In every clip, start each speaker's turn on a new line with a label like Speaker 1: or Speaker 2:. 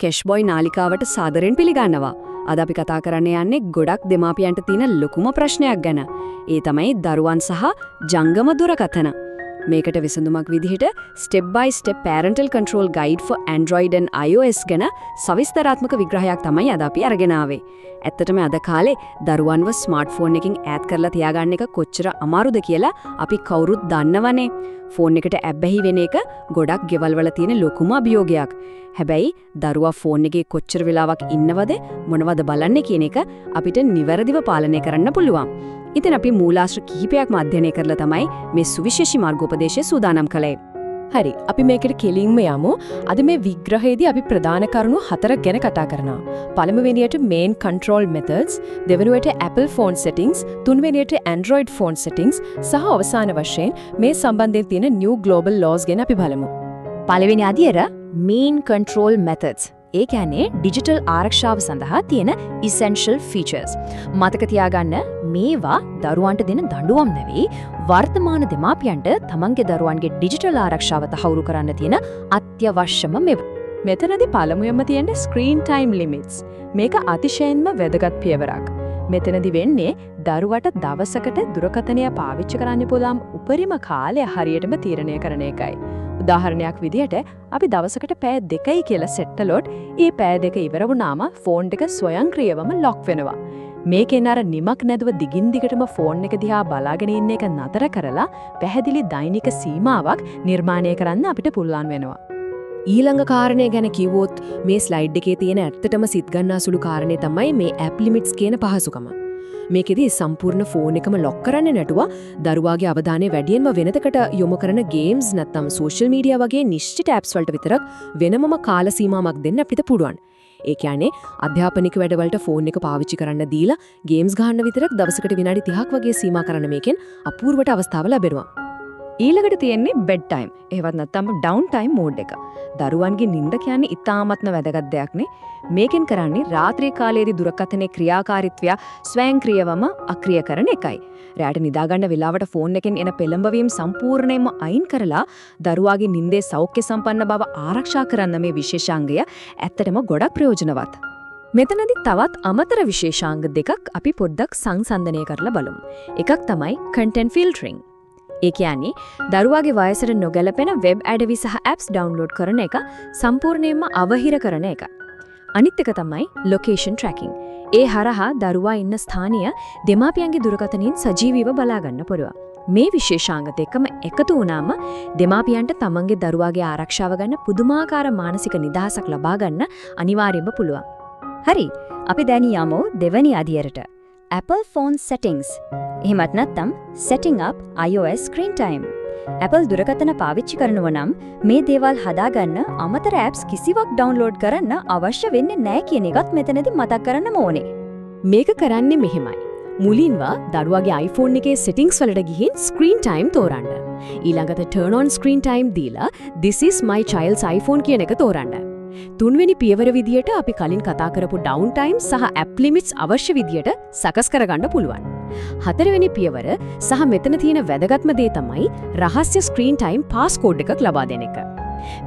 Speaker 1: කැෂ්බොයි නාලිකාවට සාදරෙන් පිළිගන්නවා. අද අපි කතා කරන්න යන්නේ ගොඩක් දෙමාපියන්ට තියෙන ලොකුම ප්‍රශ්නයක් ගැන. ඒ තමයි දරුවන් සහ ජංගම දුරකථන. මේකට විසඳුමක් විදිහට step by step parental control guide for Android and iOS ගැන සවිස්තරාත්මක විග්‍රහයක් තමයි අද අපි අරගෙන ආවේ. ඇත්තටම අද කාලේ දරුවන්ව ස්මාර්ට්ෆෝන් එකකින් ඈත් කරලා තියාගන්න එක කොච්චර අමාරුද කියලා අපි කවුරුත් දන්නවනේ. ෆෝන් එකට ඇබ්බැහි වෙන එක ගොඩක් ගෙවල් වල තියෙන ලොකුම අභියෝගයක්. හැබැයි දරුවා ෆෝන් එකේ කොච්චර වෙලාවක් ඉන්නවද මොනවද බලන්නේ කියන එක අපිට නිවැරදිව පාලනය කරන්න පුළුවන්. ඉතින් අපි මූලාශ්‍ර කිහිපයක්ම අධ්‍යයනය කරලා තමයි මේ සුවිශේෂී මාර්ගෝපදේශය සූදානම් කළේ.
Speaker 2: හරි, අපි මේකට කෙලින්ම යමු. අද මේ විග්‍රහයේදී අපි ප්‍රධාන කරුණු 4ක් ගැන කතා කරනවා. පළමුවෙනියට main control methods, දෙවෙනුවට Apple phone settings, තුන්වෙනියට Android phone settings සහ අවසාන වශයෙන් මේ සම්බන්ධයෙන් තියෙන new global laws ගැන අපි බලමු.
Speaker 3: පළවෙනි අදියර main control methods. ඒ කියන්නේ ඩිජිටල් ආරක්ෂාව සඳහා තියෙන essential features. මතක තියාගන්න මේවා දරුවන්ට දෙන දඬුවම් නෙවෙයි, වර්තමාන දෙමාපියන්ට තමන්ගේ දරුවන්ගේ ඩිජිටල් ආරක්ෂාව තහවුරු කරන්න තියෙන අත්‍යවශ්‍යම මේවා.
Speaker 2: මෙතනදී පළමුවෙන්ම තියෙන screen time limits. මේක අතිශයින්ම වැදගත් පියවරක්. මෙතනදී වෙන්නේ දරුවට දවසකට දුරකථනය පාවිච්චි කරන්න පුළුවන් උපරිම කාලය හරියටම තීරණය කරන එකයි. උදාහරණයක් විදිහට අපි දවසකට පැය 2යි කියලා සෙට් කළොත් ඒ පැය 2 ඉවර වුණාම ෆෝන් එක ස්වයංක්‍රීයවම ලොක් වෙනවා. මේකෙන් අර නිමක් නැතුව දිගින් දිගටම ෆෝන් එක දිහා බලාගෙන ඉන්න එක නතර කරලා පැහැදිලි දෛනික සීමාවක් නිර්මාණය කරන්න අපිට පුළුවන් වෙනවා.
Speaker 1: ඊළඟ කාරණය ගැන කිව්වොත් මේ ස්ලයිඩ් එකේ තියෙන ඇත්තටම සිත් ගන්නාසුළු කාරණේ තමයි මේ app limits කියන පහසුකම. මේකෙදි සම්පූර්ණ ෆෝන් එකම ලොක් කරන්නේ නැතුව දරුවාගේ අවධානය වැඩියෙන්ම වෙනතකට යොමු කරන ගේම්ස් නැත්නම් සෝෂල් මීඩියා වගේ නිශ්චිත ඇප්ස් වලට විතරක් වෙනමම කාල සීමාවක් දෙන්න අපිට පුළුවන්. ඒ කියන්නේ අධ්‍යාපනික වැඩවලට ෆෝන් එක පාවිච්චි කරන්න දීලා ගේම්ස් ගහන්න විතරක් දවසකට විනාඩි 30ක් වගේ සීමා කරන්න මේකෙන් අපූර්වට අවස්ථාව ලැබෙනවා.
Speaker 3: ඊළඟට තියෙන්නේ බෙඩ් ටයිම්. එහෙවත් නැත්නම් ඩවුන් ටයිම් මෝඩ් එක. දරුවන්ගේ නිින්ද කියන්නේ ඉතාමත්ම වැදගත් දෙයක් නේ. මේකෙන් කරන්නේ රාත්‍රී කාලයේදී දුරකථනයේ ක්‍රියාකාරීත්වය ස්වයංක්‍රීයවම අක්‍රිය කරන එකයි. රැට නිදාගන්න වෙලාවට ෆෝන් එකෙන් එන පෙළඹවීම් සම්පූර්ණයෙන්ම අයින් කරලා දරුවාගේ නිින්දේ සෞඛ්‍ය සම්පන්න බව ආරක්ෂා කරන්න මේ විශේෂාංගය ඇත්තටම ගොඩක් ප්‍රයෝජනවත්.
Speaker 2: මෙතනදී තවත් අමතර විශේෂාංග දෙකක් අපි පොඩ්ඩක් සංසන්දනය කරලා බලමු. එකක් තමයි content filtering.
Speaker 3: ඒ කියන්නේ දරුවාගේ වයසට නොගැලපෙන වෙබ් ඇඩවි සහ ඇප්ස් ඩවුන්ලෝඩ් කරන එක සම්පූර්ණයෙන්ම අවහිර කරන එක. අනිත් එක තමයි ලොකේෂන් ට්‍රැකින්. ඒ හරහා දරුවා ඉන්න ස්ථානය දෙමාපියන්ගේ දුරකථනයෙන් සජීවීව බලා ගන්න පුළුවන්. මේ විශේෂාංග දෙකම එකතු වුණාම දෙමාපියන්ට තමන්ගේ දරුවාගේ ආරක්ෂාව ගන්න පුදුමාකාර මානසික නිදහසක් ලබා ගන්න අනිවාර්යයෙන්ම පුළුවන්.
Speaker 4: හරි, අපි දැන් යමු දෙවැනි අදියරට. Apple phone settings. එහෙමත් නැත්නම් setting up iOS screen time. Apple දුරකථන පාවිච්චි කරනවා නම් මේ දේවල් හදාගන්න අමතර apps කිසිවක් download කරන්න අවශ්‍ය වෙන්නේ නැහැ කියන එකත් මෙතනදී මතක් කරන්න ඕනේ.
Speaker 2: මේක කරන්නේ මෙහෙමයි. මුලින්ම දරුවාගේ iPhone එකේ settings වලට ගිහින් screen time තෝරන්න. ඊළඟට turn on screen time දීලා this is my child's iPhone කියන එක තෝරන්න. තුන්වෙනි පියවර විදියට අපි කලින් කතා කරපු down time සහ app limits අවශ්‍ය විදියට සකස් කරගන්න පුළුවන්. හතරවෙනි පියවර සහ මෙතන තියෙන වැදගත්ම දේ තමයි රහස්‍ය screen time passcode එකක් ලබා දෙන එක.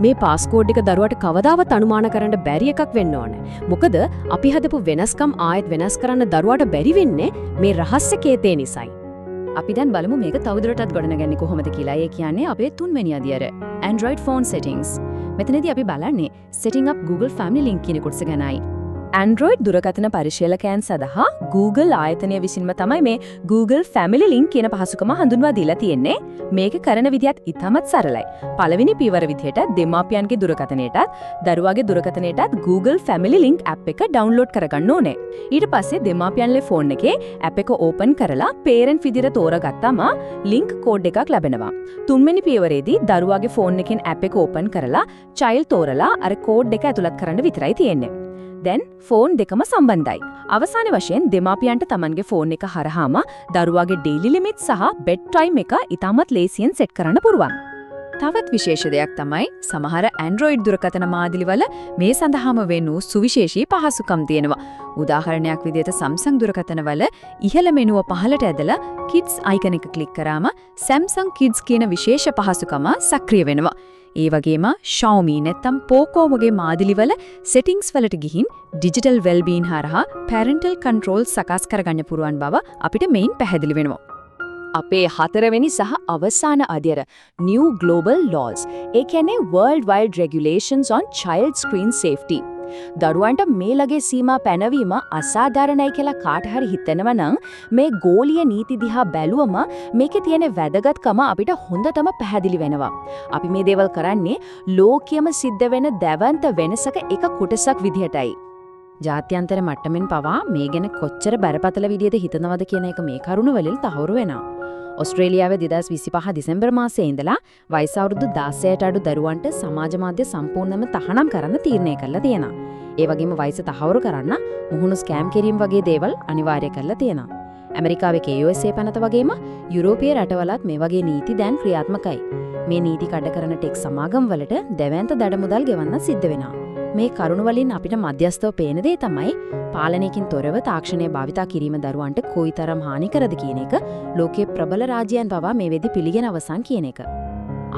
Speaker 2: මේ passcode එක දරුවට කවදාවත් අනුමාන කරන්න බැරි එකක් වෙන්න ඕනේ. මොකද අපි හදපු වෙනස්කම් ආයෙත් වෙනස් කරන්න දරුවාට බැරි වෙන්නේ මේ රහස්‍ය කේතේ නිසායි.
Speaker 3: අපි දැන් බලමු මේක තවදුරටත් ගොඩනගන්නේ කොහොමද කියලා. ඒ කියන්නේ අපේ තුන්වෙනි අදියර Android phone settings. මෙතනදී අපි බලන්නේ setting up Google Family Link කියන කොටස ගැනයි.
Speaker 2: Android දුරකථන පරිශීලකයන් සඳහා Google ආයතනය විසින්ම තමයි මේ Google Family Link කියන පහසුකම හඳුන්වා දීලා තියෙන්නේ. මේක කරන විදිහත් ඉතාමත් සරලයි. පළවෙනි පියවර විදිහට දෙමාපියන්ගේ දුරකථනයටත් දරුවාගේ දුරකථනයටත් Google Family Link app එක download කරගන්න ඕනේ. ඊට පස්සේ දෙමාපියන්ගේ ෆෝන් එකේ app එක open කරලා parent විදිහට තෝරගත්තාම link code එකක් ලැබෙනවා. තුන්වෙනි පියවරේදී දරුවාගේ ෆෝන් එකෙන් app එක open කරලා child තෝරලා අර code එක ඇතුළත් කරන්න විතරයි තියෙන්නේ. දැන් ෆෝන් දෙකම සම්බන්ධයි. අවසාන වශයෙන් දෙමාපියන්ට තමන්ගේ ෆෝන් එක හරහාම දරුවාගේ ඩේලි ලිමිට් සහ බෙඩ් ටයිම් එක ඉතාමත් ලේසියෙන් සෙට් කරන්න පුළුවන්. තවත් විශේෂ දෙයක් තමයි සමහර Android දුරකථන මාදිලිවල මේ සඳහාම වෙනු සුවිශේෂී පහසුකම් තියෙනවා. උදාහරණයක් විදිහට Samsung දුරකථනවල ඉහළ මෙනුව පහළට ඇදලා Kids icon එක ක්ලික් කරාම Samsung Kids කියන විශේෂ පහසුකම සක්‍රිය වෙනවා. ඒ වගේම Xiaomi නැත්නම් Poco වගේ මාදිලිවල settings වලට ගිහින් digital well-being හරහා parental control සකස් කරගන්න පුරුවන් බව අපිට මේන් පැහැදිලි වෙනවා.
Speaker 3: අපේ 4වෙනි සහ අවසාන අධ්‍යයන New Global Laws. ඒ කියන්නේ World Wide Regulations on Child Screen Safety. දරුවන්ට මේ ලගේ සීමා පැනවීම අසාධාරණයි කියලා කාට හරි හිතෙනවා නම් මේ ගෝලීය නීති දිහා බැලුවම මේකේ තියෙන වැදගත්කම අපිට හොඳටම පැහැදිලි වෙනවා. අපි මේ දේවල් කරන්නේ ලෝකයේම සිද්ධ වෙන දැවන්ත වෙනසක එක කොටසක් විදිහටයි.
Speaker 2: ජාත්‍යන්තර මට්ටමින් පවා මේ ගැන කොච්චර බරපතල විදියට හිතනවද කියන එක මේ කරුණ වලින් තහවුරු වෙනවා. ඔස්ට්‍රේලියාවේ 2025 දෙසැම්බර් මාසයේ ඉඳලා වයස අවුරුදු 16ට අඩු දරුවන්ට සමාජ මාධ්‍ය සම්පූර්ණයෙන්ම තහනම් කරන්න තීරණය කළා තියෙනවා. ඒ වගේම වයස තහවුරු කරන්න මුහුණු ස්කෑම් කිරීම වගේ දේවල් අනිවාර්ය කරලා තියෙනවා. ඇමරිකාවේ KUSA පනත වගේම යුරෝපීය රටවලත් මේ වගේ නීති දැන් ක්‍රියාත්මකයි. මේ නීති කඩ කරන ටෙක් සමාගම් වලට දැවැන්ත දඩමුදල් ගෙවන්න සිද්ධ වෙනවා. මේ කරුණ වලින් අපිට මධ්‍යස්ථව පේන දේ තමයි පාලනයකින් තොරව තාක්ෂණය භාවිතා කිරීම දරුවන්ට කොයිතරම් හානි කරද කියන එක ලෝකයේ ප්‍රබල රාජ්‍යයන් පවා මේ වෙද්දි පිළිගෙන අවසන් කියන එක.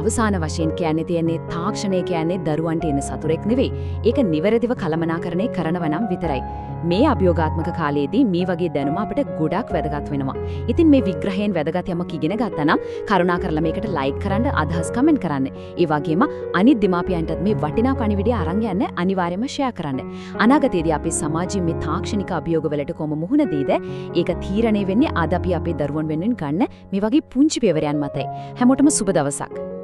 Speaker 2: අවසාන වශයෙන් කියන්නේ තියෙන්නේ තාක්ෂණය කියන්නේ දරුවන්ට එන සතුරෙක් නෙවෙයි. ඒක නිවැරදිව කළමනාකරණය කරනව නම් විතරයි. මේ අභියෝගාත්මක කාලයේදී මේ වගේ දැනුම අපිට ගොඩක් වැදගත් වෙනවා. ඉතින් මේ විග්‍රහයෙන් වැදගත් යමක් ඉගෙන ගත්තා නම් කරුණාකරලා මේකට ලයික් කරන්න, අදහස් කමෙන්ට් කරන්න. ඒ වගේම අනිත් දෙමාපියන්ටත් මේ වටිනා පණිවිඩය අරන් යන්න අනිවාර්යයෙන්ම ෂෙයා කරන්න. අනාගතයේදී අපේ සමාජයේ මේ තාක්ෂණික අභියෝගවලට කොහොම මුහුණ දෙයිද? ඒක තීරණය වෙන්නේ අද අපි අපේ දරුවන් වෙනුවෙන් ගන්න මේ වගේ පුංචි පියවරයන් මතයි. හැමෝටම සුබ දවසක්.